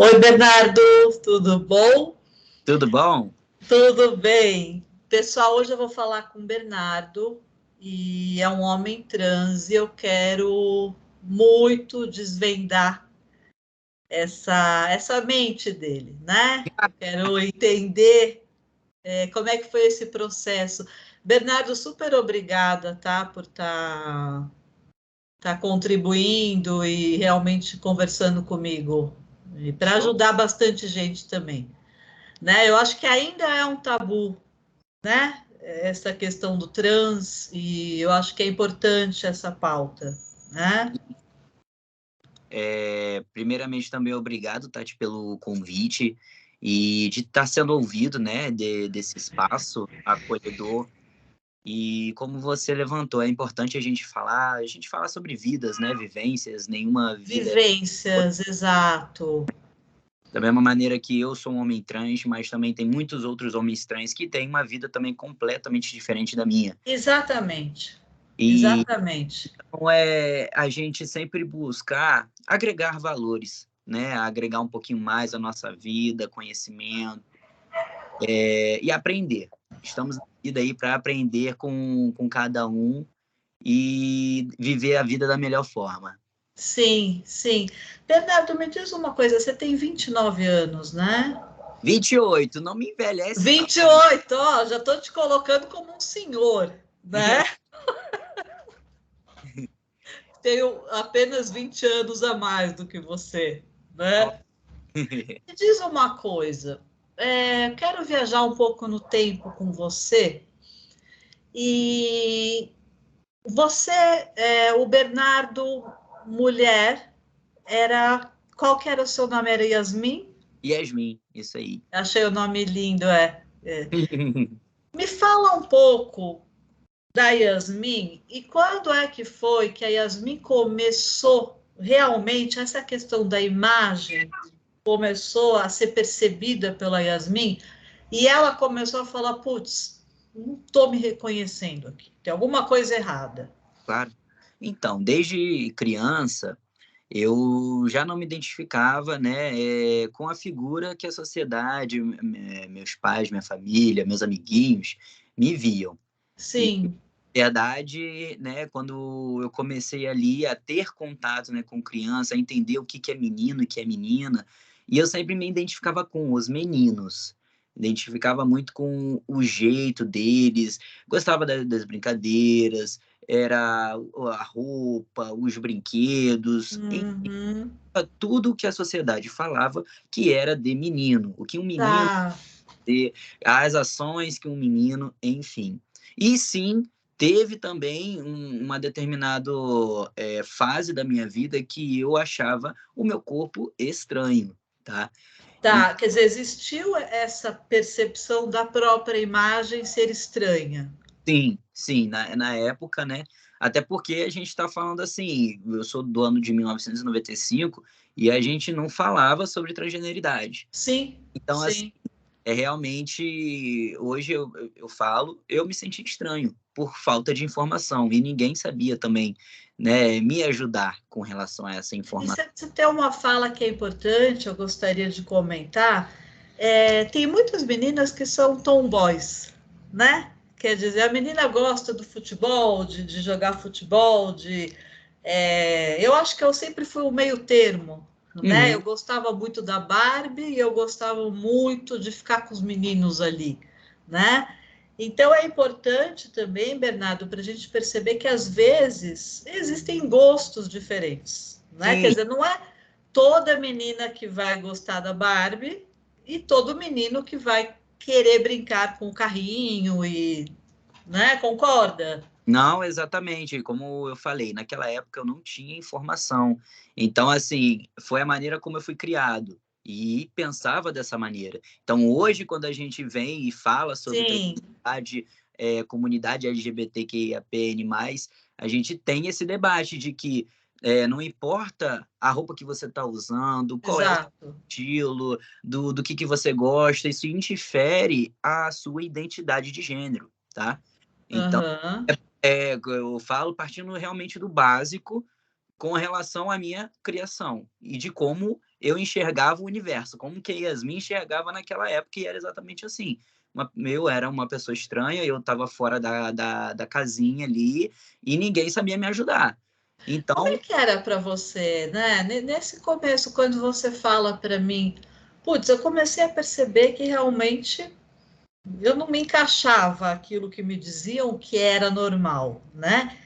Oi, Bernardo, tudo bom? Tudo bom? Tudo bem. Pessoal, hoje eu vou falar com o Bernardo e é um homem trans e eu quero muito desvendar essa mente dele, né? Eu quero entender como é que foi esse processo. Bernardo, super obrigada, tá, por tá contribuindo e realmente conversando comigo e para Show. ajudar bastante gente também. Né? Eu acho que ainda é um tabu, né? Essa questão do trans, e eu acho que é importante essa pauta, né? Primeiramente, também obrigado, Tati, pelo convite e de estar sendo ouvido, né, desse espaço acolhedor. E como você levantou, é importante a gente falar sobre vidas, né, vivências, nenhuma vida é Vivências, exato. da mesma maneira que eu sou um homem trans, mas também tem muitos outros homens trans que têm uma vida também completamente diferente da minha. Exatamente. E Exatamente. então é a gente sempre buscar agregar valores, né? Agregar um pouquinho mais à nossa vida, conhecimento, e aprender. Estamos na vida aí para aprender com cada um e viver a vida da melhor forma. Sim, sim. Bernardo, me diz uma coisa, você tem 29 anos, né? 28, não me envelhece, não. 28, ó, já estou te colocando como um senhor, né? Tenho apenas 20 anos a mais do que você, né? Me diz uma coisa, quero viajar um pouco no tempo com você e você, o Bernardo, mulher, qual que era o seu nome? Era Yasmin? Yasmin, isso aí. Achei o nome lindo, é. Me fala um pouco da Yasmin e quando é que foi que a Yasmin começou realmente essa questão da imagem começou a ser percebida pela Yasmin e ela começou a falar, putz, não estou me reconhecendo aqui, tem alguma coisa errada. Claro. Então, desde criança, eu já não me identificava, né, com a figura que a sociedade, meus pais, minha família, meus amiguinhos me viam. E, na Sim, verdade, né, quando eu comecei ali a ter contato, né, com criança, a entender o que que é menino e o que é menina, e eu sempre me identificava com os meninos. Identificava muito com o jeito deles, gostava das brincadeiras, era a roupa, os brinquedos, uhum, tudo que a sociedade falava que era de menino, o que um menino tá, ter, as ações que um menino, enfim. E sim, teve também uma determinada fase da minha vida que eu achava o meu corpo estranho, tá? E tá, quer dizer, existiu essa percepção da própria imagem ser estranha. sim, sim, na época, né? Até porque a gente está falando assim, eu sou do ano de 1995 e a gente não falava sobre transgeneridade. Sim, Então, assim, sim. realmente, hoje eu falo, eu me senti estranho por falta de informação e ninguém sabia também, né, me ajudar com relação a essa E informação. você tem uma fala que é importante, eu gostaria de comentar. Tem muitas meninas que são tomboys, né? Quer dizer, a menina gosta do futebol, de jogar futebol, eu acho que eu sempre fui o meio termo, né? Eu Uhum. gostava muito da Barbie e eu gostava muito de ficar com os meninos ali, né? Então é importante também, Bernardo, para a gente perceber que às vezes existem gostos diferentes, né? Quer Sim, dizer, não é toda menina que vai gostar da Barbie e todo menino que vai querer brincar com o carrinho e, né? Concorda? não exatamente, como eu falei, naquela época eu não tinha informação. Então, assim, foi a maneira como eu fui criado e pensava dessa maneira. Então, hoje, quando a gente vem e fala sobre Sim, transexualidade, comunidade LGBTQIAPN+, a gente tem esse debate de que não importa a roupa que você está usando, qual é o exato. estilo, do que você gosta, isso interfere a sua identidade de gênero, tá? Então, Aham. eu falo partindo realmente do básico, com relação à minha criação e de como eu enxergava o universo, como que a Yasmin enxergava naquela época, e era exatamente assim. Eu era uma pessoa estranha, eu estava fora da casinha ali e ninguém sabia me ajudar. Como é Então, que era para você, né? Nesse começo, quando você fala para mim, putz, eu comecei a perceber que realmente eu não me encaixava aquilo que me diziam que era normal, né?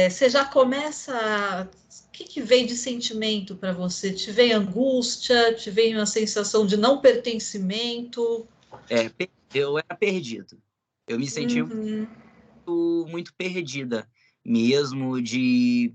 Você já começa. O que vem de sentimento para você? Te vem angústia? Te vem uma sensação de não pertencimento? eu era perdido. Eu me sentia Uhum. muito perdida mesmo, de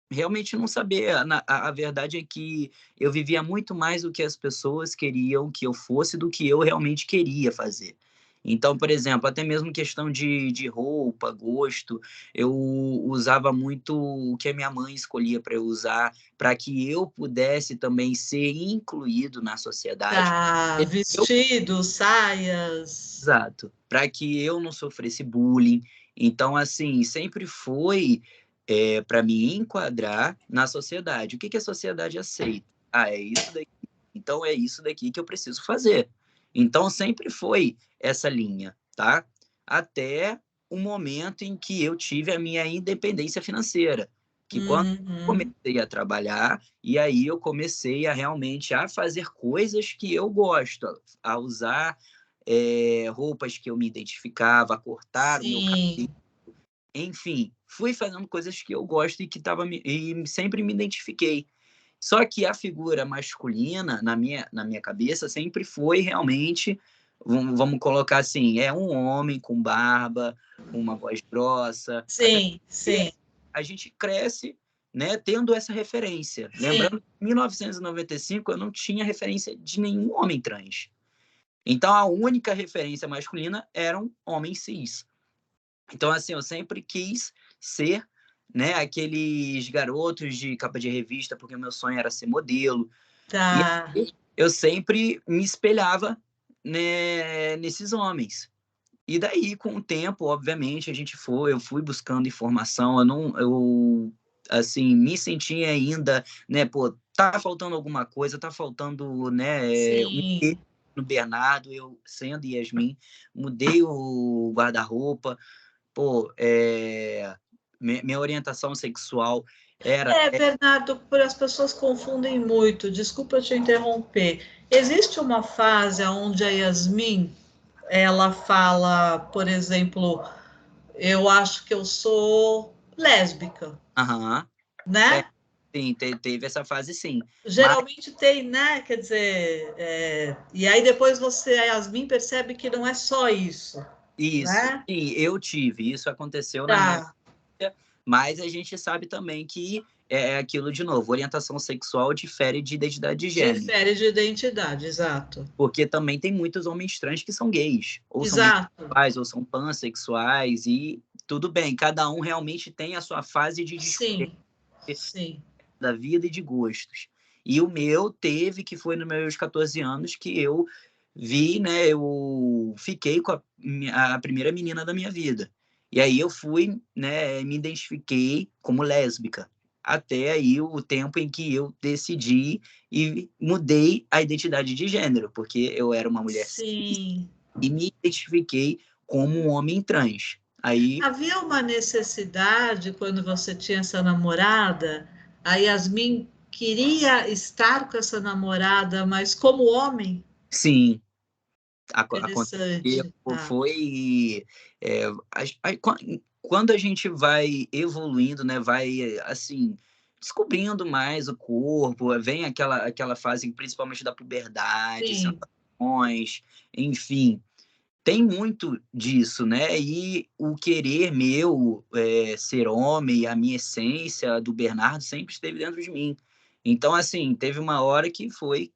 realmente não saber. A verdade é que eu vivia muito mais do que as pessoas queriam que eu fosse do que eu realmente queria fazer. Então, por exemplo, até mesmo questão de roupa, gosto, eu usava muito o que a minha mãe escolhia para eu usar, para que eu pudesse também ser incluído na sociedade. Tá, Eu, vestidos, saias. exato, para que eu não sofresse bullying. Então, assim, sempre foi para me enquadrar na sociedade. O que que a sociedade aceita? Ah, é isso daqui. Então, é isso daqui que eu preciso fazer. Então, sempre foi essa linha, tá? Até o momento em que eu tive a minha independência financeira, que quando eu Uhum. comecei a trabalhar, e aí eu comecei a realmente a fazer coisas que eu gosto, a usar roupas que eu me identificava, a cortar o meu Sim. cabelo, enfim, fui fazendo coisas que eu gosto e que e sempre me identifiquei. Só que a figura masculina, na minha cabeça, sempre foi realmente, vamos colocar assim, é um homem com barba, com uma voz grossa, até Sim, porque sim, a gente cresce, né, tendo essa referência. sim. Lembrando que em 1995 eu não tinha referência de nenhum homem trans. Então, a única referência masculina eram homens cis. Então, assim, eu sempre quis ser, né, aqueles garotos de capa de revista, porque o meu sonho era ser modelo. E Tá. eu sempre me espelhava, né, nesses homens. E daí, com o tempo, obviamente, eu fui buscando informação, eu não, eu, assim, me senti ainda, né, pô, tá faltando alguma coisa, tá faltando, né, Sim. no Bernardo, eu sendo Yasmin, mudei o guarda-roupa, pô, minha orientação sexual era. Bernardo, as pessoas confundem muito. Desculpa te interromper. Existe uma fase onde a Yasmin, ela fala, por exemplo, eu acho que eu sou lésbica, Aham, é, né? sim, teve essa fase sim. Mas Geralmente tem, né? Quer dizer, e aí depois você, a Yasmin, percebe que não é só isso, isso, né? sim, eu tive, isso aconteceu na minha Tá. vida, mas a gente sabe também que é aquilo de novo, orientação sexual difere de identidade de gênero, Difere de identidade, exato. porque também tem muitos homens trans que são gays, ou são Exato. bissexuais, ou são pansexuais, e tudo bem, cada um realmente tem a sua fase de descoberta Sim, sim. da vida e de gostos. E o meu teve, que foi nos meus 14 anos, que eu vi, né? Eu fiquei com a primeira menina da minha vida. E aí eu fui, né? Me identifiquei como lésbica. Até aí o tempo em que eu decidi e mudei a identidade de gênero, porque eu era uma mulher cis Sim. e me identifiquei como um homem trans. Aí, Havia uma necessidade quando você tinha essa namorada, a Yasmin queria estar com essa namorada, mas como homem? sim, aconteceu, Interessante. Tá. foi é, quando a gente vai evoluindo, né, vai assim descobrindo mais o corpo, vem aquela fase principalmente da puberdade, Sim, sensações, enfim, tem muito disso, né? E o querer meu ser homem, a minha essência do Bernardo sempre esteve dentro de mim. Então, assim, teve uma hora que foi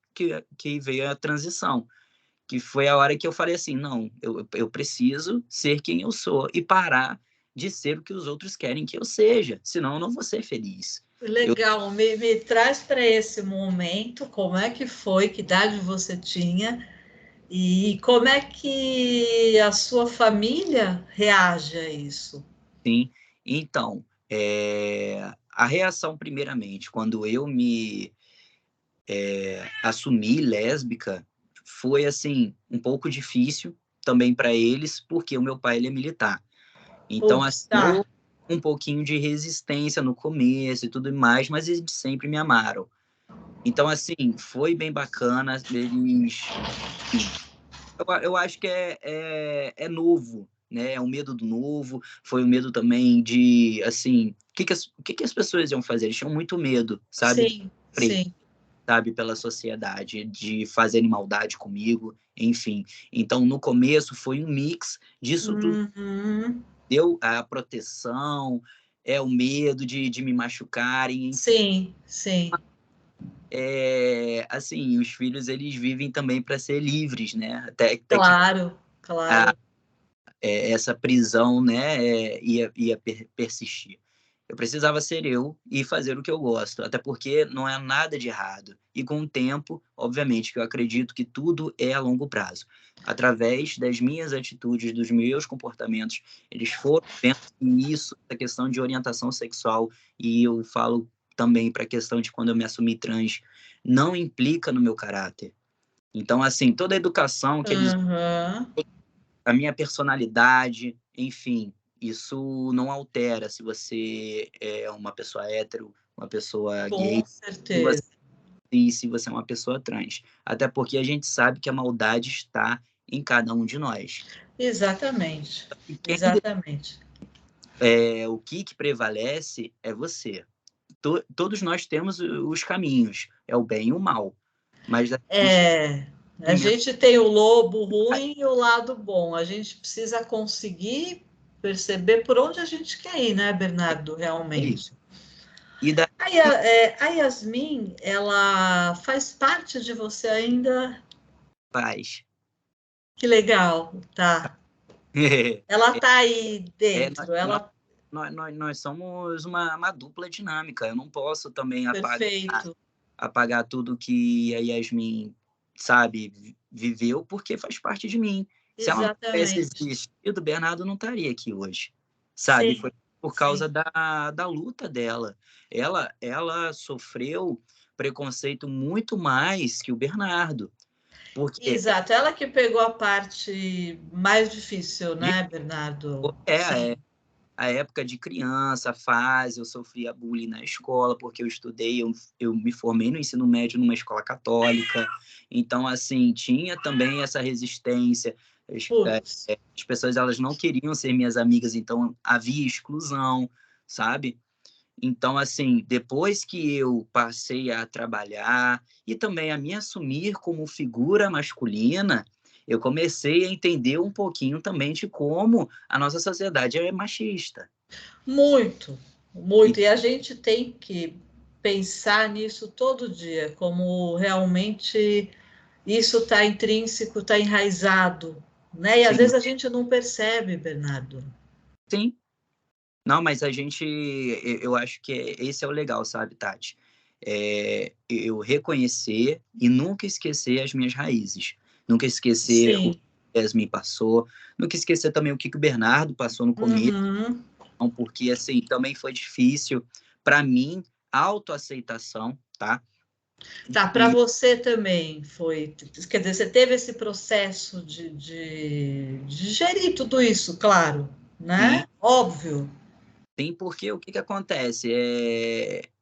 que veio a transição, que foi a hora que eu falei assim, não, eu preciso ser quem eu sou e parar de ser o que os outros querem que eu seja, senão eu não vou ser feliz. Eu, legal. Me traz para esse momento, como é que foi, que idade você tinha e como é que a sua família reage a isso? sim, então, a reação, primeiramente, quando eu me assumi lésbica, foi, assim, um pouco difícil também para eles, porque o meu pai, ele é militar. Então, Ups, assim, tá. houve um pouquinho de resistência no começo e tudo mais, mas eles sempre me amaram. Então, assim, foi bem bacana. Eles. Eu acho que é novo, né? É um medo do novo. Foi um medo também de, assim, o que as pessoas iam fazer? Eles tinham muito medo, sabe? De Sim, sofrer, sim. sabe? Pela sociedade, de fazerem maldade comigo, enfim. Então, no começo, foi um mix disso tudo. Uhum. Deu a proteção, o medo de me machucarem, enfim. Sim, sim. Assim, os filhos, eles vivem também para ser livres, né? Até que Claro, claro. essa prisão, né, ia persistir. Eu precisava ser eu e fazer o que eu gosto, até porque não é nada de errado. E com o tempo, obviamente, que eu acredito que tudo é a longo prazo. Através das minhas atitudes, dos meus comportamentos, eles foram vendo que isso, a questão de orientação sexual, e eu falo também para a questão de quando eu me assumi trans, não implica no meu caráter. Então, assim, toda a educação que eles Uhum. a minha personalidade, enfim, isso não altera se você é uma pessoa hétero, uma pessoa Com gay, se você, certeza. se você é uma pessoa trans. Até porque a gente sabe que a maldade está em cada um de nós. Exatamente. E Exatamente. o que prevalece é você. Todos nós temos os caminhos, é o bem e o mal. Mas a gente É, a gente tem o lobo ruim e o lado bom. A gente precisa conseguir perceber por onde a gente quer ir, né, Bernardo? é isso. Realmente. E da A Yasmin, ela faz parte de você ainda? paz. Que legal, tá. Ela tá aí Nós, dentro, nós, ela. nós somos uma dupla dinâmica. Eu não posso também Perfeito. apagar tudo que a Yasmin, sabe, viveu, porque faz parte de mim. Se ela não tivesse Exatamente. existido, o Bernardo não estaria aqui hoje, sabe? Sim, Foi por sim. causa da luta dela. Ela sofreu preconceito muito mais que o Bernardo, porque Exato. Ela que pegou a parte mais difícil, né, Bernardo? é Sim. a época de criança, a fase, eu sofria bullying na escola, porque eu me formei no ensino médio numa escola católica, então, assim, tinha também essa resistência, Putz. as pessoas, elas não queriam ser minhas amigas, então havia exclusão, sabe? Então, assim, depois que eu passei a trabalhar e também a me assumir como figura masculina, eu comecei a entender um pouquinho também de como a nossa sociedade é machista. Muito, muito. E E a gente tem que pensar nisso todo dia, como realmente isso está intrínseco, está enraizado, né? E às sim, vezes a gente não percebe, Bernardo. sim. Não, mas eu acho que esse é o legal, sabe, Tati? Eu reconhecer e nunca esquecer as minhas raízes. Nunca esquecer o que Sim. a Yasmin passou. Nunca esquecer também o que o Bernardo passou no começo. Uhum. Porque assim também foi difícil para mim a autoaceitação, tá? Tá, para E você também foi. Quer dizer, você teve esse processo de gerir tudo isso, claro, sim, né? Óbvio. sim, porque o que que acontece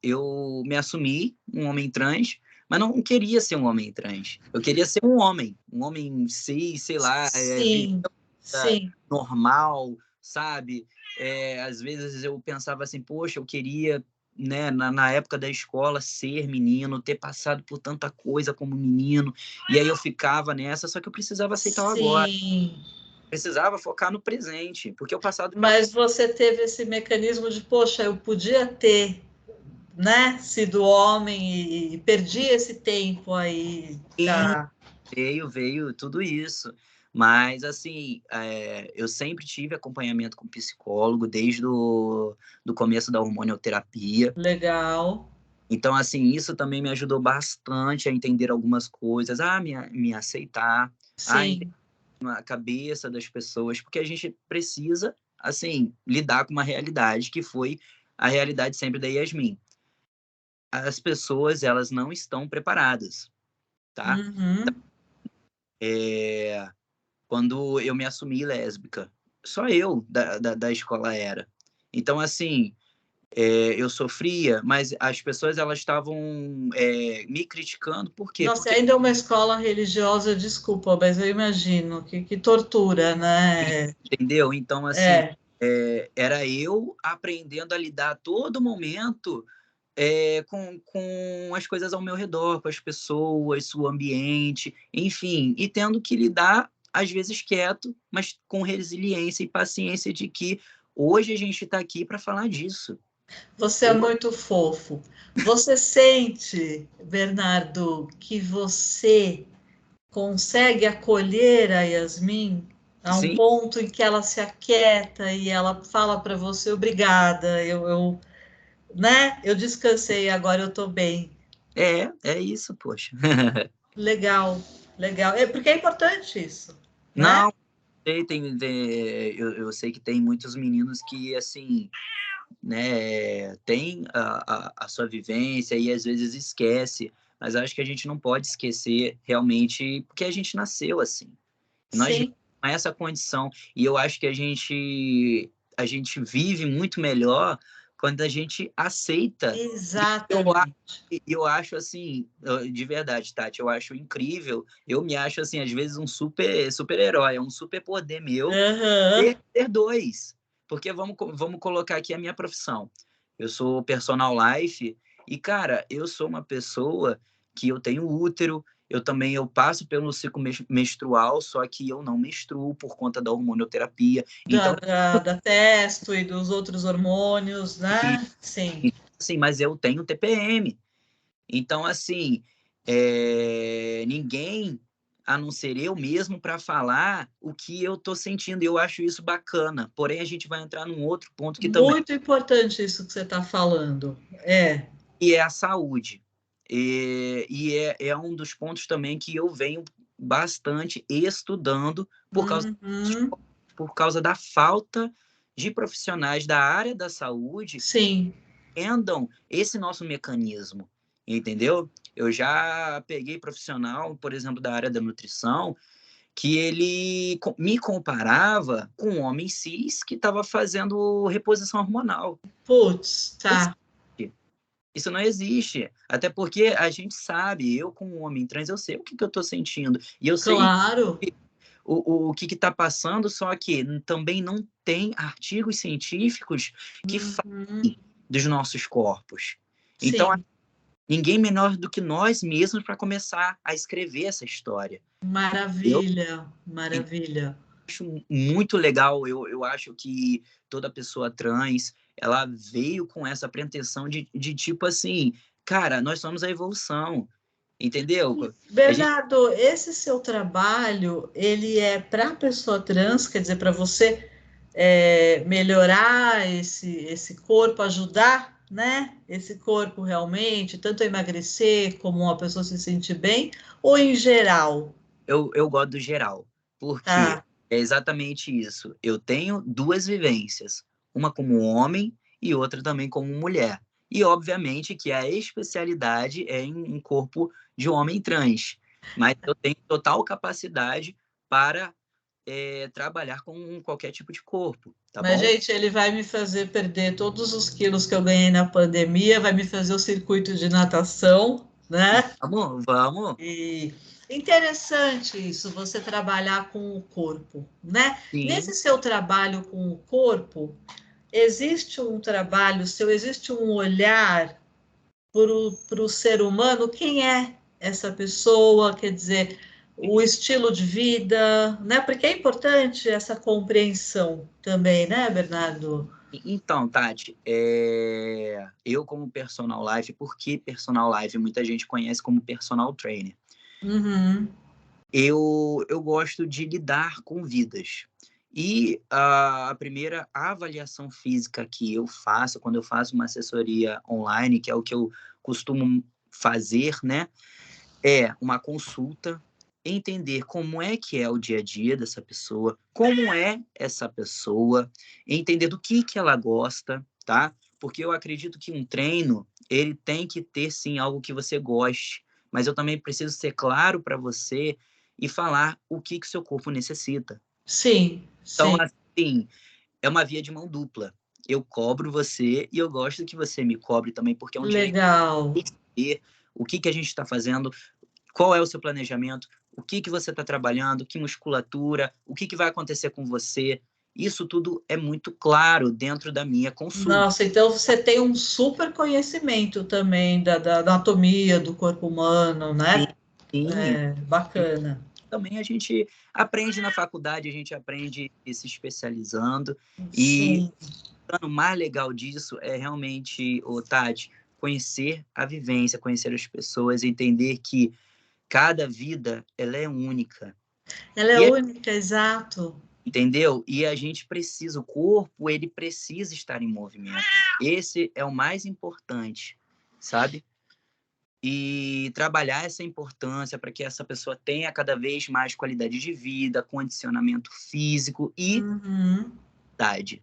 eu me assumi um homem trans, mas não queria ser um homem trans. Eu queria ser um homem cis, sei lá, vida Sim, sim. normal, sabe? Às vezes eu pensava assim, poxa, eu queria, né, na época da escola, ser menino, ter passado por tanta coisa como menino, e aí eu ficava nessa, só que eu precisava aceitar o agora, Sim, precisava focar no presente, porque o passado já mas você teve esse mecanismo de, poxa, eu podia ter, né, sido homem e perdi esse tempo aí, foi, tá? veio tudo isso. Mas, assim, eu sempre tive acompanhamento com psicólogo, desde do começo da hormonioterapia. Legal. Então, assim, isso também me ajudou bastante a entender algumas coisas, me aceitar, a entender Sim, a cabeça das pessoas, porque a gente precisa, assim, lidar com uma realidade que foi a realidade sempre da Yasmin. As pessoas, elas não estão preparadas, tá? Uhum. Quando eu me assumi lésbica, só eu da escola era. Então, assim, eu sofria, mas as pessoas, elas estavam me criticando. Por quê? Nossa, Porque, ainda é uma escola religiosa, desculpa, mas eu imagino que tortura, né? entendeu? Então, assim, É, era eu aprendendo a lidar a todo momento com as coisas ao meu redor, com as pessoas, o ambiente, enfim, e tendo que lidar, às vezes quieto, mas com resiliência e paciência de que hoje a gente está aqui para falar disso. você é muito fofo. Você sente, Bernardo, que você consegue acolher a Yasmin a um Sim, ponto em que ela se aquieta e ela fala para você, obrigada, né? Eu descansei, agora eu estou bem. é isso, poxa. Legal, legal. É porque é importante isso, né? Não, eu sei que tem muitos meninos que, assim, né, tem a sua vivência e às vezes esquece, mas acho que a gente não pode esquecer realmente, porque a gente nasceu assim. Nós Sim, com essa condição. E eu acho que a gente vive muito melhor quando a gente aceita. exatamente. Eu acho assim, de verdade, Tati, eu acho incrível. Eu me acho assim, às vezes um super-herói, é um superpoder meu Aham. ter dois. Porque vamos colocar aqui a minha profissão. Eu sou personal life e, cara, eu sou uma pessoa que eu tenho útero, eu passo pelo ciclo menstrual, só que eu não menstruo por conta da hormonioterapia. Então, Da testo e dos outros hormônios, e- né? Sim. assim, mas eu tenho TPM. Então, assim, ninguém a não ser eu mesmo para falar o que eu estou sentindo. E eu acho isso bacana. Porém, a gente vai entrar num outro ponto que também Muito importante isso que você está falando. É. é a saúde. É um dos pontos também que eu venho bastante estudando Uhum. por causa da falta de profissionais da área da saúde Sim. entendam esse nosso mecanismo, entendeu? Eu já peguei profissional, por exemplo, da área da nutrição, que ele me comparava com um homem cis que estava fazendo reposição hormonal. Putz, tá. Isso não existe. Até porque a gente sabe, eu como um homem trans, eu sei o que eu estou sentindo. E eu sei Claro. o que está passando, só que também não tem artigos científicos que Uhum. falem dos nossos corpos. Então, Sim. ninguém melhor do que nós mesmos para começar a escrever essa história. Eu Maravilha, maravilha. acho muito legal, eu acho que toda pessoa trans, ela veio com essa pretensão de tipo assim, cara, nós somos a evolução, entendeu? A gente, Bernardo, esse seu trabalho, ele é para a pessoa trans, quer dizer, para você melhorar esse corpo, ajudar, né? Esse corpo realmente, tanto a emagrecer como a pessoa se sentir bem, ou em geral? eu gosto do geral, porque Tá. é exatamente isso. Eu tenho duas vivências, uma como homem e outra também como mulher. E, obviamente, que a especialidade é em um corpo de homem trans. Mas eu tenho total capacidade para trabalhar com qualquer tipo de corpo, tá Mas, bom? gente, ele vai me fazer perder todos os quilos que eu ganhei na pandemia, vai me fazer o circuito de natação, né? Vamos, vamos. E interessante isso, você trabalhar com o corpo, né? Nesse Sim, seu trabalho com o corpo, existe um trabalho seu, existe um olhar para o ser humano, quem é essa pessoa, quer dizer, o estilo de vida, né? Porque é importante essa compreensão também, né, Bernardo? então, Tati, eu como personal life, por que personal life? Muita gente conhece como personal trainer. Uhum, Eu gosto de lidar com vidas. E a primeira avaliação física que eu faço, quando eu faço uma assessoria online, que é o que eu costumo fazer, né? É uma consulta, entender como é que é o dia a dia dessa pessoa, como é essa pessoa, entender do que ela gosta, tá? porque eu acredito que um treino, ele tem que ter, sim, algo que você goste, mas eu também preciso ser claro para você e falar o que o seu corpo necessita. Sim, Então, sim. assim, é uma via de mão dupla. Eu cobro você e eu gosto que você me cobre também, porque é um direito Legal. de saber o que a gente está fazendo, qual é o seu planejamento, o que você está trabalhando, que musculatura, o que vai acontecer com você. Isso tudo é muito claro dentro da minha consulta. Nossa, então você tem um super conhecimento também da anatomia do corpo humano, Sim, né? sim. É, bacana. Também a gente aprende na faculdade, a gente aprende se especializando. E Sim, o mais legal disso é realmente, Tati, conhecer a vivência, conhecer as pessoas, entender que cada vida ela é única. ela é E única, exato. entendeu? E a gente precisa, o corpo, ele precisa estar em movimento. Esse é o mais importante, sabe? E trabalhar essa importância para que essa pessoa tenha cada vez mais qualidade de vida, condicionamento físico e Uhum. idade.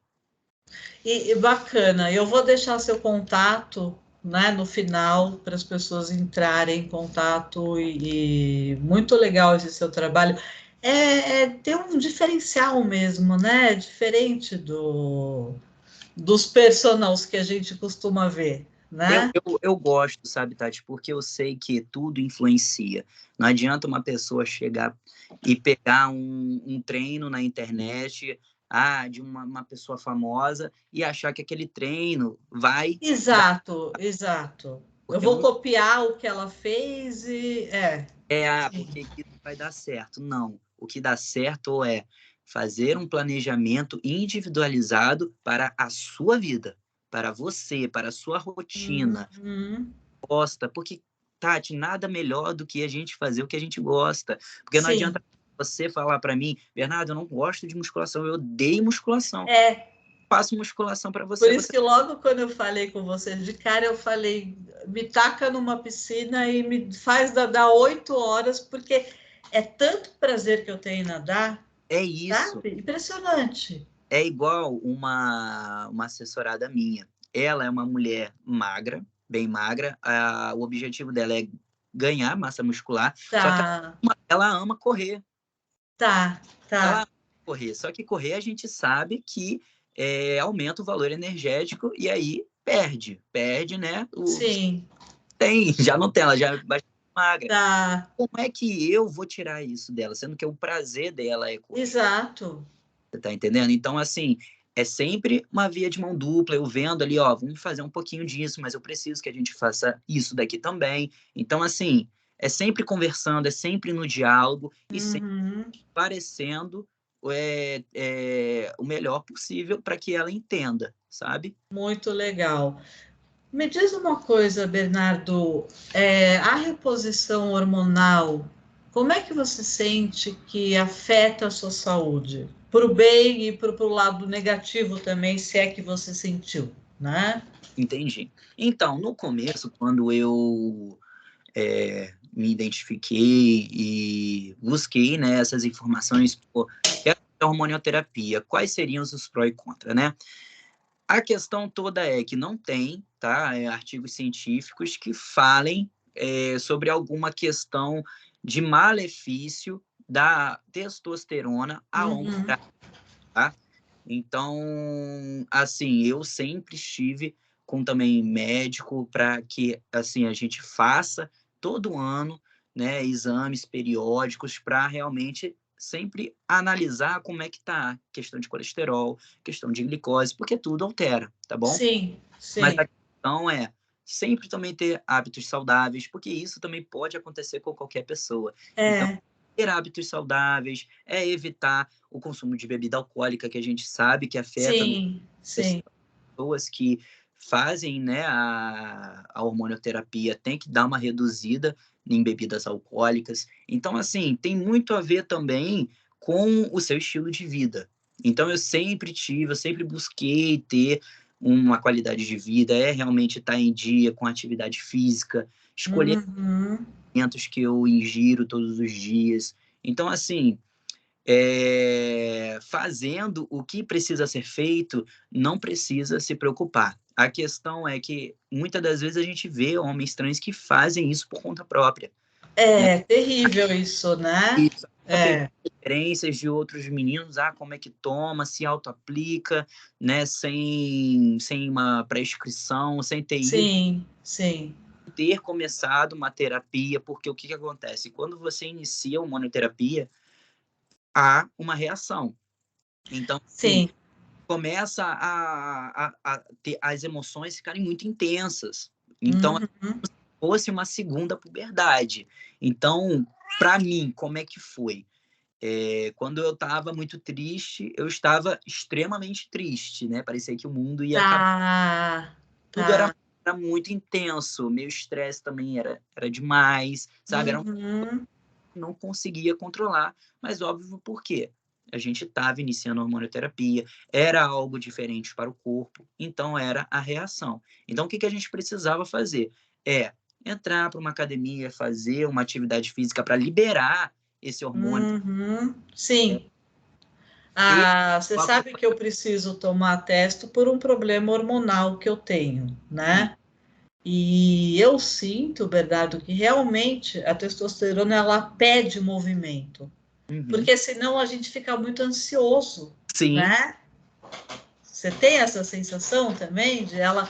E bacana, eu vou deixar seu contato, né, no final para as pessoas entrarem em contato e muito legal esse seu trabalho. É ter um diferencial mesmo, né? Diferente dos personagens que a gente costuma ver, né? Eu gosto, sabe, Tati, porque eu sei que tudo influencia. Não adianta uma pessoa chegar e pegar um treino na internet, de uma pessoa famosa, e achar que aquele treino vai dar, Exato, exato. Eu porque vou não copiar o que ela fez e sim. porque isso vai dar certo. Não. O que dá certo é fazer um planejamento individualizado para a sua vida, para você, para a sua rotina. Uhum. Gosta, porque, Tati, nada melhor do que a gente fazer o que a gente gosta. Porque não adianta Sim. você falar para mim, Bernardo, eu não gosto de musculação, eu odeio musculação. É, Faço musculação para por você, isso você que logo quando eu falei com você de cara, eu falei, me taca numa piscina e me faz dar 8 horas, porque é tanto prazer que eu tenho em nadar, é isso. sabe? Impressionante. É igual uma assessorada minha. Ela é uma mulher magra, bem magra. O objetivo dela é ganhar massa muscular, só que Tá, ela ama correr. tá, Ela tá. ama correr. Só que correr a gente sabe que aumenta o valor energético e aí perde. Perde, né? Sim, Já não tem, ela já é bastante magra. tá. Como é que eu vou tirar isso dela? Sendo que o prazer dela é correr. Exato. Você tá entendendo? Então, assim, é sempre uma via de mão dupla. Eu vendo ali, ó, vamos fazer um pouquinho disso, mas eu preciso que a gente faça isso daqui também. Então, assim, é sempre conversando, é sempre no diálogo e sempre Uhum. parecendo o melhor possível para que ela entenda, sabe? Muito legal. Me diz uma coisa, Bernardo, a reposição hormonal, como é que você sente que afeta a sua saúde? Para o bem e para o lado negativo também, se é que você sentiu, né? Entendi. Então, no começo, quando eu me identifiquei e busquei, né, essas informações, pô, a hormonioterapia, quais seriam os pró e contra, né? A questão toda é que não tem, tá, artigos científicos que falem sobre alguma questão de malefício da testosterona a longo Uhum. prazo, tá? Então, assim, eu sempre estive com também médico para que, assim, a gente faça todo ano, né, exames periódicos para realmente sempre analisar como é que tá questão de colesterol, questão de glicose, porque tudo altera, tá bom? Sim, Mas sim. a questão é sempre também ter hábitos saudáveis, porque isso também pode acontecer com qualquer pessoa. Então, É, ter hábitos saudáveis é evitar o consumo de bebida alcoólica, que a gente sabe que afeta sim, sim. pessoas que fazem, né, a hormonioterapia, tem que dar uma reduzida em bebidas alcoólicas. Então, assim, tem muito a ver também com o seu estilo de vida. Então, eu sempre busquei ter uma qualidade de vida, realmente estar em dia com atividade física, escolher Uhum. alimentos que eu ingiro todos os dias. Então, assim, fazendo o que precisa ser feito, não precisa se preocupar. A questão é que muitas das vezes a gente vê homens trans que fazem isso por conta própria, né? É terrível isso, né? Isso. É, Referências de outros meninos, como é que toma, se auto-aplica, né? Sem uma prescrição, sem ter ido, sim, sim. ter começado uma terapia, porque o que que acontece? Quando você inicia uma monoterapia, há uma reação. Então, assim, Sim. começa a ter as emoções ficarem muito intensas. Então, Uhum. fosse uma segunda puberdade. Então, para mim, como é que foi? Quando eu estava muito triste, eu estava extremamente triste, né? Parecia que o mundo ia acabar. Tá, Tudo era, tá. era muito intenso. Meu estresse também era demais, sabe? Uhum. Não conseguia controlar, mas óbvio por quê? A gente estava iniciando a hormonioterapia, era algo diferente para o corpo, então era a reação. Então, o que a gente precisava fazer? Entrar para uma academia, fazer uma atividade física para liberar esse hormônio. Uhum. Sim. E Ah, você sabe que eu preciso tomar testo por um problema hormonal que eu tenho, né? E eu sinto, Bernardo, que realmente a testosterona ela pede movimento, Uhum. porque senão a gente fica muito ansioso, Sim, né? Você tem essa sensação também de ela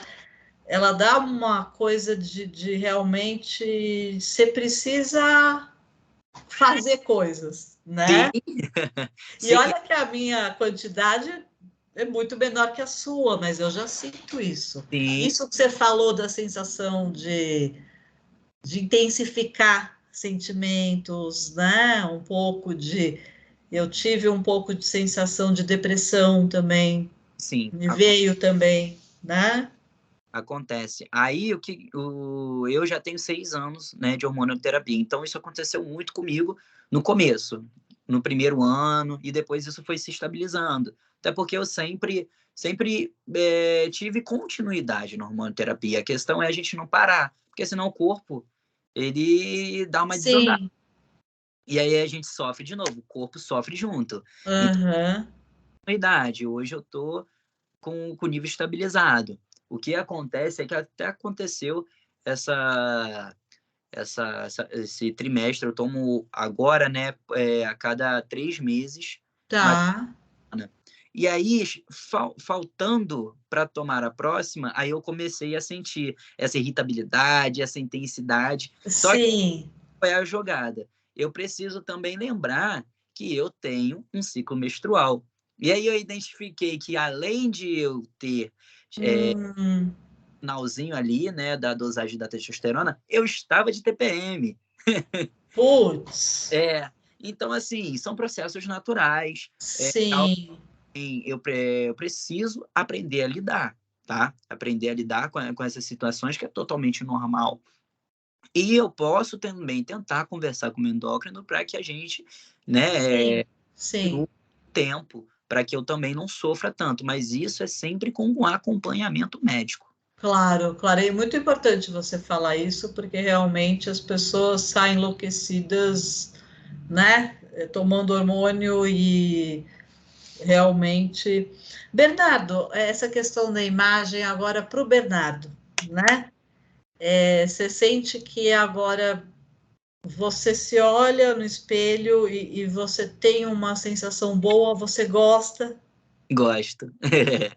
dá uma coisa de realmente você precisa fazer coisas, sim, né? E sim, olha que a minha quantidade é muito menor que a sua, mas eu já sinto isso. sim, Isso que você falou da sensação de intensificar sentimentos, né? Um pouco de. Eu tive um pouco de sensação de depressão também, sim. me veio também, né? Acontece. Aí eu já tenho 6 anos, né, de hormonioterapia. Então isso aconteceu muito comigo no começo, no primeiro ano, e depois isso foi se estabilizando. Até porque eu sempre tive continuidade na hormonioterapia. A questão é a gente não parar, porque senão o corpo ele dá uma desandada. Sim. E aí a gente sofre de novo, o corpo sofre junto. Então, Aham. a idade, hoje eu tô com o nível estabilizado. O que acontece é que até aconteceu essa, esse trimestre, eu tomo agora, né, a cada 3 meses, uma Tá. semana. E aí, faltando para tomar a próxima, aí eu comecei a sentir essa irritabilidade, essa intensidade. Só que Sim. foi a jogada. Eu preciso também lembrar que eu tenho um ciclo menstrual. E aí eu identifiquei que além de eu ter Hum, finalzinho ali, né, da dosagem da testosterona, eu estava de TPM. putz. Então, assim, são processos naturais. Sim. Eu preciso aprender a lidar, tá? Aprender a lidar com essas situações que é totalmente normal. E eu posso também tentar conversar com o meu endócrino para que a gente, né, Sim. Sim. diminua o tempo, para que eu também não sofra tanto. Mas isso é sempre com um acompanhamento médico. Claro, claro. E é muito importante você falar isso, porque realmente as pessoas saem enlouquecidas, né? Tomando hormônio e realmente. Bernardo, essa questão da imagem agora para o Bernardo, né? Você sente que agora você se olha no espelho e você tem uma sensação boa, você gosta? Gosto.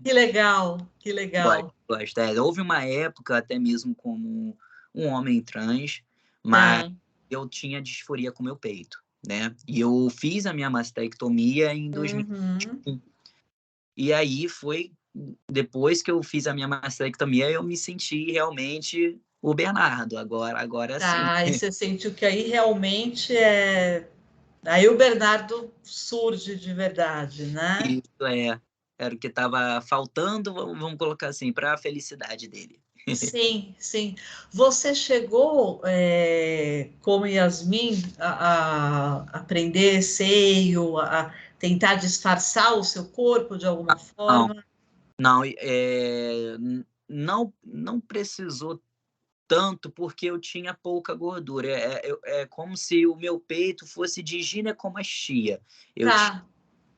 Que legal, que Gosto, legal. gosto. Houve uma época, até mesmo como um homem trans, mas Tá. eu tinha disforia com meu peito, né? E eu fiz a minha mastectomia em 2000. Uhum. E aí foi depois que eu fiz a minha mastectomia, eu me senti realmente o Bernardo. Agora sim. Tá, e você sentiu que aí realmente é. Aí o Bernardo surge de verdade, né? Isso era o que estava faltando, vamos colocar assim, para a felicidade dele. Sim, sim. Você chegou, como Yasmin, a aprender seio, a tentar disfarçar o seu corpo de alguma Não, forma? não, não precisou tanto porque eu tinha pouca gordura. É como se o meu peito fosse de ginecomastia. Eu tinha, Tá,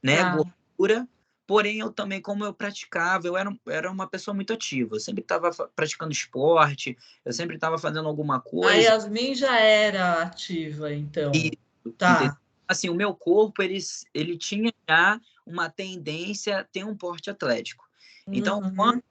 né, tá. gordura, Porém, eu também, como eu praticava, eu era uma pessoa muito ativa. Eu sempre estava praticando esporte, eu sempre estava fazendo alguma A coisa. Yasmin já era ativa, então. E, entendeu? Tá. Assim, o meu corpo, ele tinha já uma tendência a ter um porte atlético. Então, quando Uhum.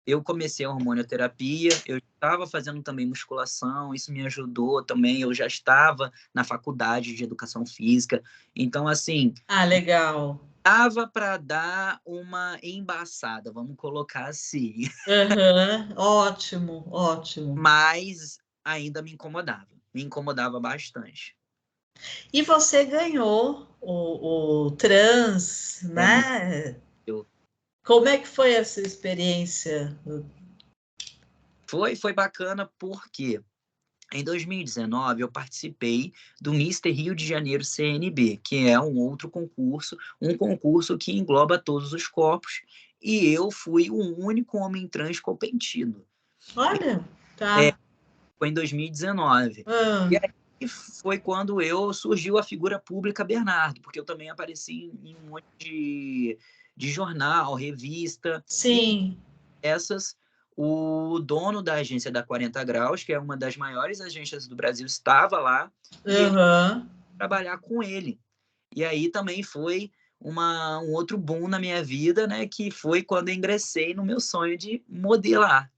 eu comecei a hormonioterapia, eu estava fazendo também musculação, isso me ajudou também. Eu já estava na faculdade de educação física. Então, assim, Ah, legal. dava para dar uma embaçada, vamos colocar assim. Aham. Ótimo, ótimo. Mas ainda me incomodava bastante. E você ganhou o trans, É muito. né? Como é que foi essa experiência? Foi bacana porque em 2019 eu participei do Mister Rio de Janeiro CNB, que é um concurso que engloba todos os corpos, e eu fui o único homem trans competindo. Olha, É, tá. foi em 2019. Ah, E aí foi quando eu surgiu a figura pública Bernardo, porque eu também apareci em um monte de jornal, revista, e sim. essas, o dono da agência da 40 Graus, que é uma das maiores agências do Brasil, estava lá e ele Aham. trabalhar com ele. E aí também foi um outro boom na minha vida, né? Que foi quando eu ingressei no meu sonho de modelar.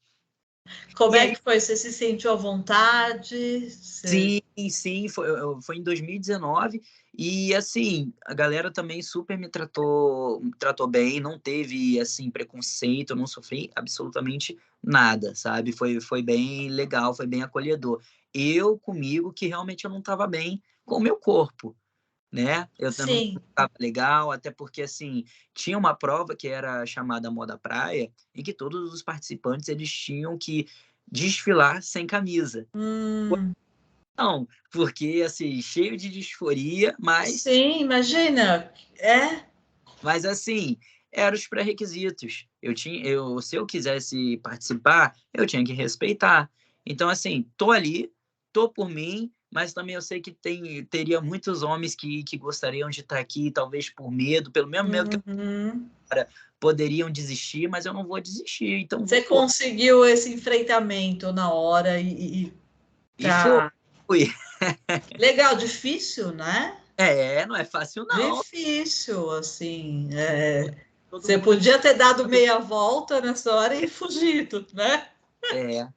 Como E é aí, que foi? Você se sentiu à vontade? sim, sim, foi em 2019. E assim, a galera também super me tratou bem, não teve assim preconceito, não sofri absolutamente nada, sabe? Foi bem legal, foi bem acolhedor. Eu comigo que realmente eu não estava bem com o meu corpo, né? Eu não Sim. estava legal, até porque assim, tinha uma prova que era chamada Moda Praia, em que todos os participantes eles tinham que desfilar sem camisa. Hum, Não, porque assim, cheio de disforia, mas sim, imagina. É? assim, eram os pré-requisitos. Se eu quisesse participar, eu tinha que respeitar. Então assim, tô ali, tô por mim, mas também eu sei que teria muitos homens que gostariam de estar aqui, talvez por medo, pelo mesmo medo que eu Uhum. poderiam desistir, mas eu não vou desistir, então Você vou. conseguiu esse enfrentamento na hora E foi. tá legal, difícil, né? Não é fácil não. Difícil, assim. Todo Você mundo podia ter dado meia volta nessa hora e fugido, né? É.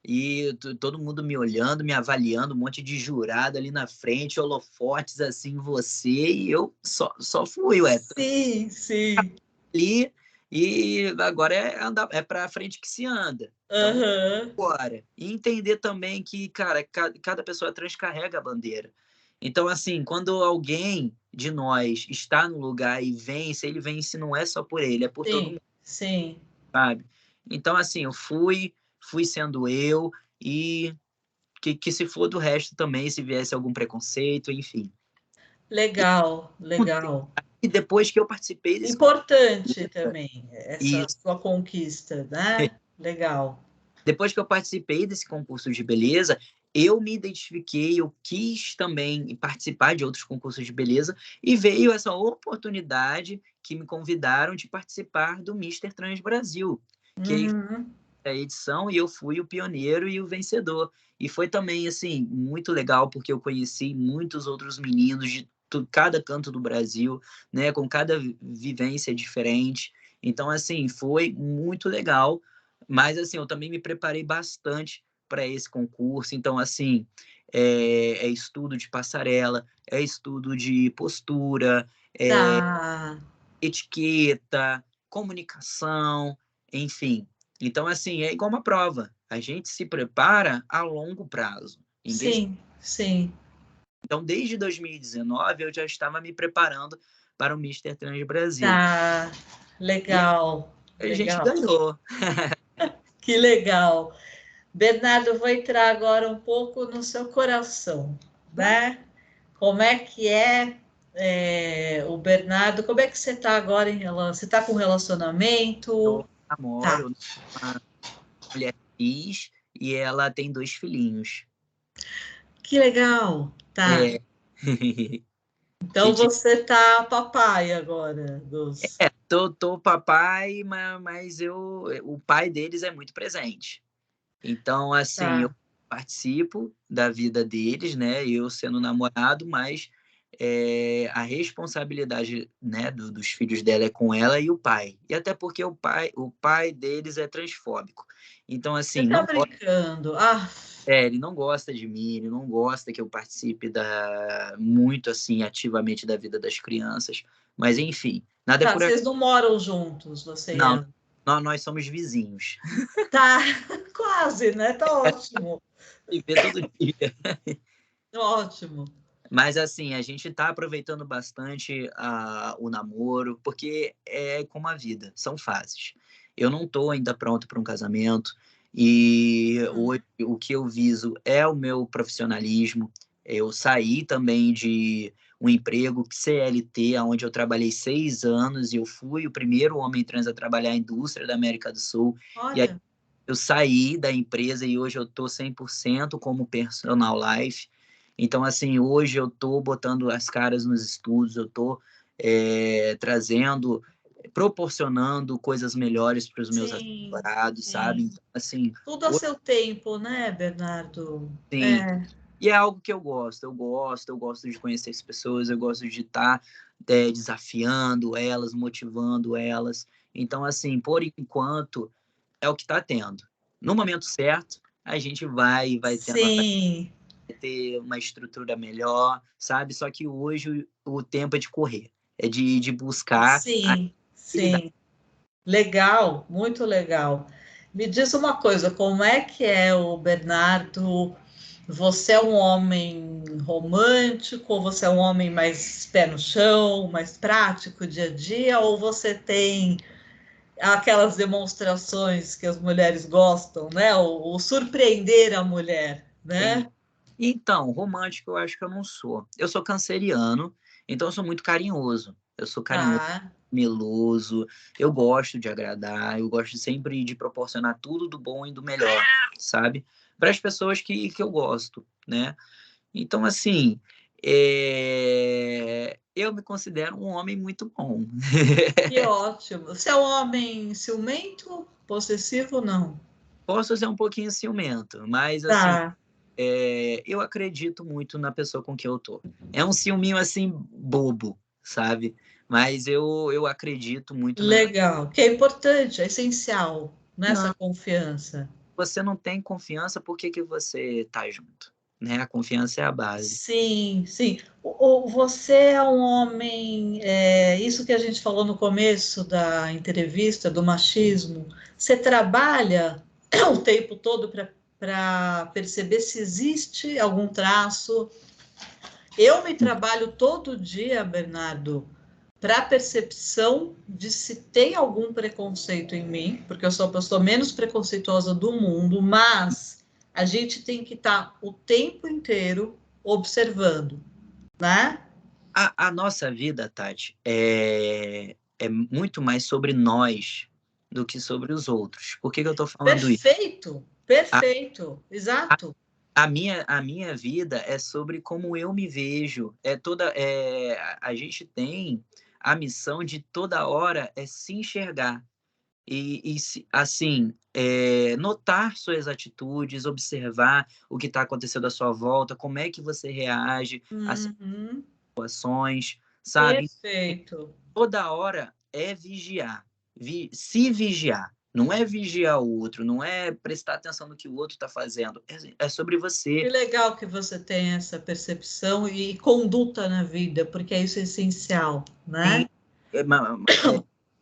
E todo mundo me olhando, me avaliando, um monte de jurado ali na frente, holofotes assim, você, e eu só fui, ué, tô Sim, sim. ali, e agora é pra frente que se anda. Então, Aham. bora. E entender também que, cara, cada pessoa trans carrega a bandeira. Então, assim, quando alguém de nós está no lugar e vence, ele vence não é só por ele, é por todo Sim, mundo, sim. sabe? Então, assim, eu fui sendo eu, e que se for do resto também, se viesse algum preconceito, enfim. Legal, legal. E depois que eu participei desse Importante também essa isso, sua conquista, né? Legal. depois que eu participei desse concurso de beleza, eu me identifiquei, eu quis também participar de outros concursos de beleza e veio essa oportunidade que me convidaram de participar do Mister Trans Brasil, que aí Uhum. foi a edição e eu fui o pioneiro e o vencedor. E foi também assim muito legal porque eu conheci muitos outros meninos de cada canto do Brasil, né, com cada vivência diferente. Então assim, foi muito legal, mas assim, eu também me preparei bastante para esse concurso. Então assim, é estudo de passarela, é estudo de postura, Tá. etiqueta, comunicação, enfim. Então, assim, é igual uma prova. A gente se prepara a longo prazo. Sim, sim. Então, desde 2019, eu já estava me preparando para o Mister Trans Brasil. Tá. E Legal, a gente legal. ganhou. Que legal. Bernardo, eu vou entrar agora um pouco no seu coração, né? Como é que o Bernardo? Como é que você está agora em relação? Você está com relacionamento? Eu Tá. namoro uma mulher cis e ela tem 2 filhinhos. Que legal. Tá. É. A Então gente você tá papai agora dos. tô papai, mas o pai deles é muito presente. Então, assim, eu Tá. participo da vida deles, né? Eu sendo namorado, mas a responsabilidade, né, dos filhos dela é com ela e o pai. E até porque o pai deles é transfóbico. Então, Você assim, tá brincando. Ah, ele não gosta de mim, ele não gosta que eu participe muito assim ativamente da vida das crianças. Mas enfim, nada é tá. por aqui. Vocês não moram juntos, você e Não, ela. nós somos vizinhos. Tá, quase, né? Tá ótimo. E vê todo dia. Ótimo. Mas assim, a gente está aproveitando bastante o namoro, porque é como a vida, são fases. Eu não estou ainda pronto para um casamento, e hoje o que eu viso é o meu profissionalismo. Eu saí também de um emprego CLT, onde eu trabalhei 6 anos, e eu fui o primeiro homem trans a trabalhar na indústria da América do Sul. E aí Olha, eu saí da empresa e hoje eu estou 100% como personal life. Então, assim, hoje eu estou botando as caras nos estudos, eu estou trazendo, proporcionando coisas melhores para os meus sim, assessorados, sabe? sim. Então, assim, Tudo a seu tempo, né, Bernardo? sim. É, E é algo que eu gosto de conhecer as pessoas, eu gosto de estar desafiando elas, motivando elas. Então, assim, por enquanto, é o que está tendo. No momento certo, a gente vai tendo sim, ter uma estrutura melhor, sabe? Só que hoje o tempo é de correr, é de buscar a sim, habilidade. sim. Legal, muito legal. Me diz uma coisa, como é que é o Bernardo? Você é um homem romântico, ou você é um homem mais pé no chão, mais prático, dia a dia, ou você tem aquelas demonstrações que as mulheres gostam, né? O surpreender a mulher, Sim. né? Então, romântico eu acho que eu não sou. Eu sou canceriano, então eu sou muito carinhoso. Eu sou carinhoso, Tá. meloso, eu gosto de agradar, eu gosto sempre de proporcionar tudo do bom e do melhor, sabe? Para as pessoas que eu gosto, né? Então, assim, eu me considero um homem muito bom. Que ótimo. Você é um homem ciumento, possessivo, não? Posso ser um pouquinho ciumento, mas, assim, Tá. eu acredito muito na pessoa com quem eu tô. É um ciúminho, assim, bobo, sabe? Mas eu acredito muito na. Legal, que é importante, é essencial nessa Não, confiança. você não tem confiança, por que que você tá junto? Né? A confiança é a base. Sim, sim. Você é um homem, isso que a gente falou no começo da entrevista, do machismo, você trabalha o tempo todo para perceber se existe algum traço. Eu me trabalho todo dia, Bernardo, para a percepção de se tem algum preconceito em mim, porque eu sou a pessoa menos preconceituosa do mundo, mas a gente tem que estar o tempo inteiro observando, né? A nossa vida, Tati, é muito mais sobre nós do que sobre os outros. Por que que eu tô falando isso? Perfeito, perfeito, exato. A minha vida é sobre como eu me vejo. A gente tem a missão de toda hora se enxergar assim, notar suas atitudes, observar o que está acontecendo à sua volta, como é que você reage às Uhum, situações, sabe? perfeito. Toda hora é vigiar, se vigiar. Não é vigiar o outro, não é prestar atenção no que o outro está fazendo. É sobre Que você. legal que você tem essa percepção e conduta na vida, porque isso é essencial, Sim, né?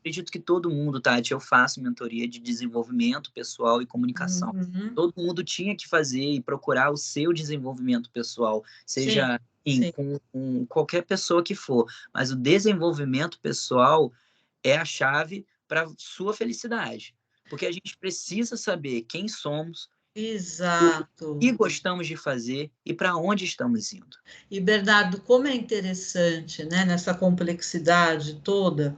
acredito que todo mundo, Tati, eu faço mentoria de desenvolvimento pessoal e comunicação. Uhum. Todo mundo tinha que fazer e procurar o seu desenvolvimento pessoal, Sim, seja sim. com qualquer pessoa que for, mas o desenvolvimento pessoal é a chave para sua felicidade, porque a gente precisa saber quem somos, o Exato. que gostamos de fazer e para onde estamos indo. E Bernardo, como é interessante, né, nessa complexidade toda,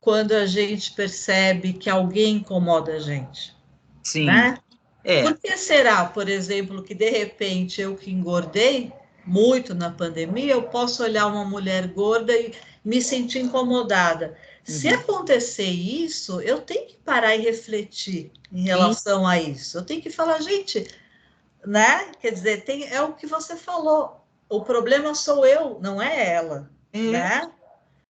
quando a gente percebe que alguém incomoda a gente, Sim, né? é, Por que será, por exemplo, que de repente eu que engordei muito na pandemia, eu posso olhar uma mulher gorda e me sentir incomodada? Se acontecer isso, eu tenho que parar e refletir em relação a isso. Eu tenho que falar, gente, né? Quer dizer, é o que você falou. O problema sou eu, não é ela, né?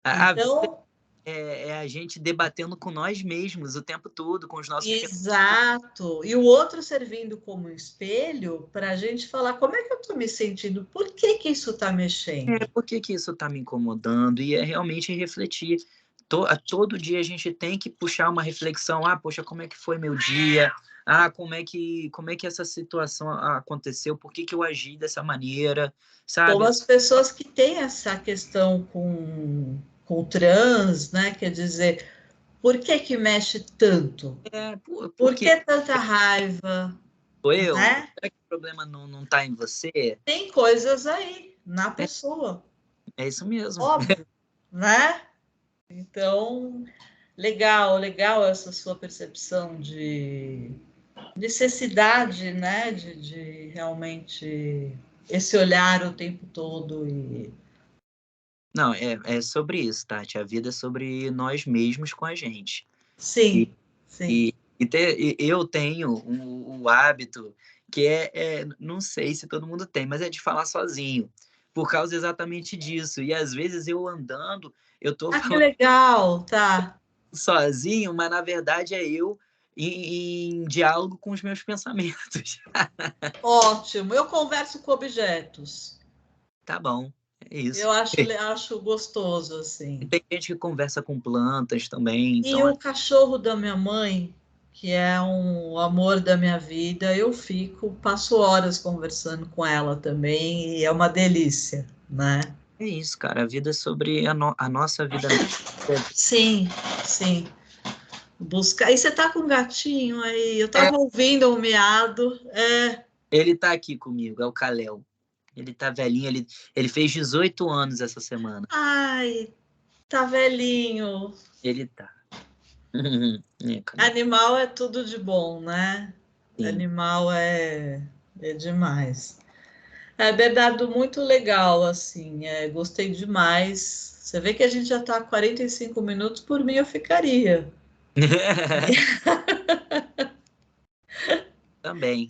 A vida Então, é a gente debatendo com nós mesmos o tempo todo, com os nossos exato. E o outro servindo como espelho para a gente falar como é que eu estou me sentindo, por que que isso está mexendo? por que que isso está me incomodando? E é realmente refletir. Todo dia a gente tem que puxar uma reflexão. Ah, poxa, como é que foi meu dia? Ah, como é que essa situação aconteceu? Por que que eu agi dessa maneira? Como Sabe? as pessoas que têm essa questão com trans, né? Quer dizer, por que que mexe tanto? Por Por quê? que tanta raiva, Sou eu? né? Será que o problema não está em você? Tem coisas aí na É, pessoa, é isso mesmo. óbvio, né? Então, legal, legal essa sua percepção de necessidade, né? De realmente esse olhar o tempo todo e Não, é sobre isso, Tati. A vida é sobre nós mesmos com a gente. E, sim, sim. eu tenho o hábito que não sei se todo mundo tem, mas é de falar sozinho, por causa exatamente disso. E às vezes eu andando, eu tô Ah, que falando legal, tá. sozinho, mas na verdade é eu em diálogo com os meus pensamentos. Ótimo. Eu converso com objetos. Tá bom, é isso. Eu acho gostoso, E assim. tem gente que conversa com plantas também, E então o cachorro da minha mãe, que é um amor da minha vida, passo horas conversando com ela também, e é uma delícia, né? é isso, cara. A vida é sobre a nossa vida. Sim, sim. Buscar. E você tá com um gatinho aí? Eu É, tava ouvindo o miado. É. ele tá aqui comigo, é o Kalel. Ele tá velhinho, ele fez 18 anos essa semana. Ai, tá velhinho. Ele tá. É, Kalel. Animal é tudo de bom, né? Sim. Animal é demais. É, Bernardo, muito legal, assim, gostei demais. Você vê que a gente já está há 45 minutos, por mim eu ficaria. Também.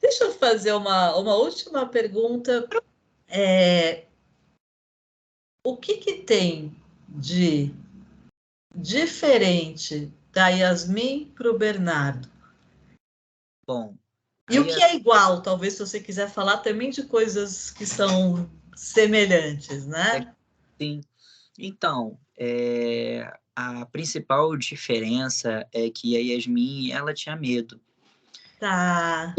Deixa eu fazer uma última pergunta. É, o que que tem de diferente da Yasmin para o Bernardo? Bom, E o aí que é igual, talvez, se você quiser falar também de coisas que são semelhantes, né? sim. Então, a principal diferença é que a Yasmin, ela tinha medo. Tá.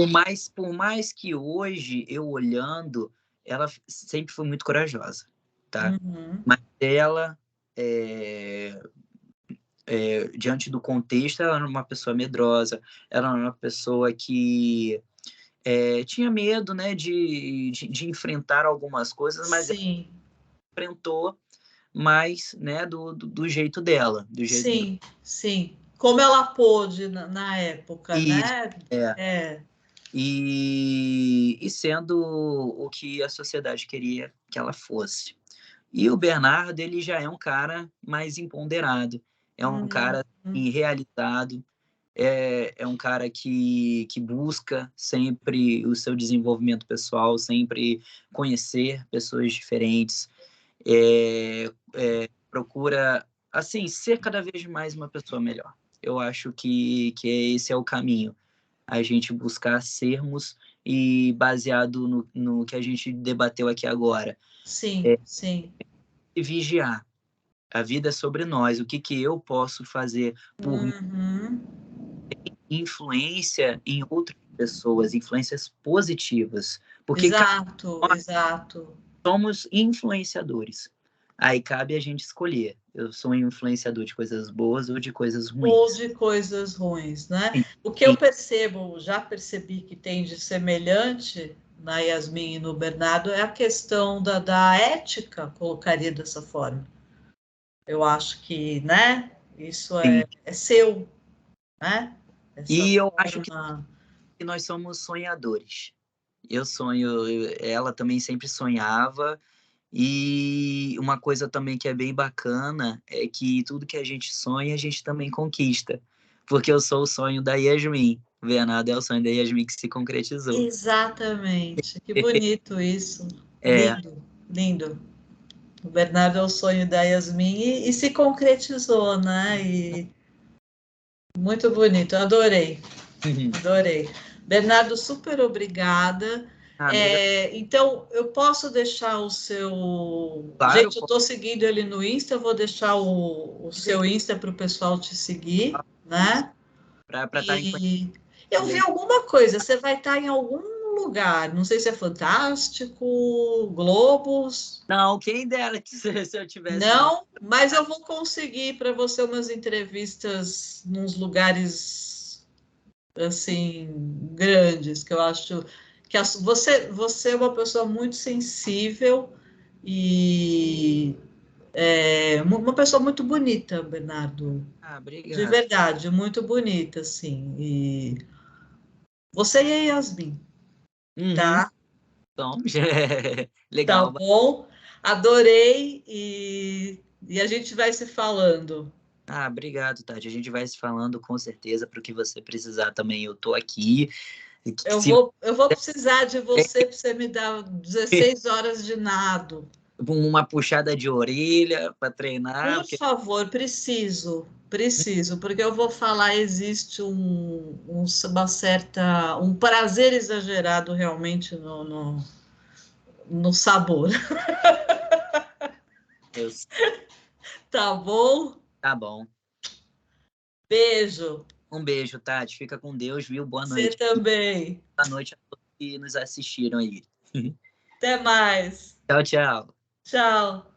Por mais que hoje, eu olhando, ela sempre foi muito corajosa, tá? Uhum. Mas ela, é, diante do contexto, ela era uma pessoa medrosa, ela era uma pessoa que tinha medo, né, de enfrentar algumas coisas, mas ela Sim, enfrentou mais, né, do jeito dela, do jeito. sim, sim. Como ela pôde na época, Isso, né? é. É, E sendo o que a sociedade queria que ela fosse. E o Bernardo, ele já é um cara mais empoderado, é um uhum, cara assim, realizado, é um cara que busca sempre o seu desenvolvimento pessoal, sempre conhecer pessoas diferentes, procura, assim, ser cada vez mais uma pessoa melhor. Eu acho que esse é o caminho, a gente buscar sermos e baseado no que a gente debateu aqui agora, sim, sim. e vigiar. A vida é sobre nós. O que que eu posso fazer por Uhum. influência em outras pessoas, influências positivas, porque cada Exato, nós exato. somos influenciadores. Aí cabe a gente escolher. Eu sou um influenciador de coisas boas ou de coisas Ou ruins. de coisas ruins, né? Sim, O que eu percebo, já percebi que tem de semelhante na Yasmin e no Bernardo é a questão da ética, colocaria dessa forma. Eu acho que, né? Isso sim. é seu, né? Essa E eu acho que forma. nós somos sonhadores. Eu sonho, ela também sempre sonhava, E uma coisa também que é bem bacana é que tudo que a gente sonha, a gente também conquista. Porque eu sou o sonho da Yasmin. O Bernardo é o sonho da Yasmin que se concretizou. Exatamente. Que bonito isso. É. Lindo, lindo. O Bernardo é o sonho da Yasmin e se concretizou, né? E muito bonito, adorei, adorei. Bernardo, super obrigada. Ah, obrigado. Então, eu posso deixar o seu. Claro, Gente, eu estou seguindo ele no Insta, eu vou deixar o seu Insta para o pessoal te seguir, né? para estar em contato. E eu vi alguma coisa, você vai estar em algum lugar, não sei se é Fantástico, Globos. Não, quem dera que se eu tivesse no. Não, mas eu vou conseguir para você umas entrevistas nos lugares assim grandes, que eu acho que você é uma pessoa muito sensível e uma pessoa muito bonita, Bernardo. Ah, De obrigado. verdade, muito bonita, assim. E você e a Yasmin, Uhum. tá? Então, Tá legal. bom? Adorei e a gente vai se falando. Ah, obrigado, Tati. A gente vai se falando com certeza para o que você precisar também. Eu tô aqui. E Eu se vou, eu vou precisar de você para você me dar 16 horas de nado. uma puxada de orelha para treinar, Por porque favor, preciso, porque eu vou falar, existe uma certa, um prazer exagerado realmente no sabor. eu... Tá bom? Tá bom. Beijo. Um beijo, Tati. Fica com Deus, viu? Boa Você noite. também. Boa noite a todos que nos assistiram aí. Até mais. Tchau, tchau. Tchau.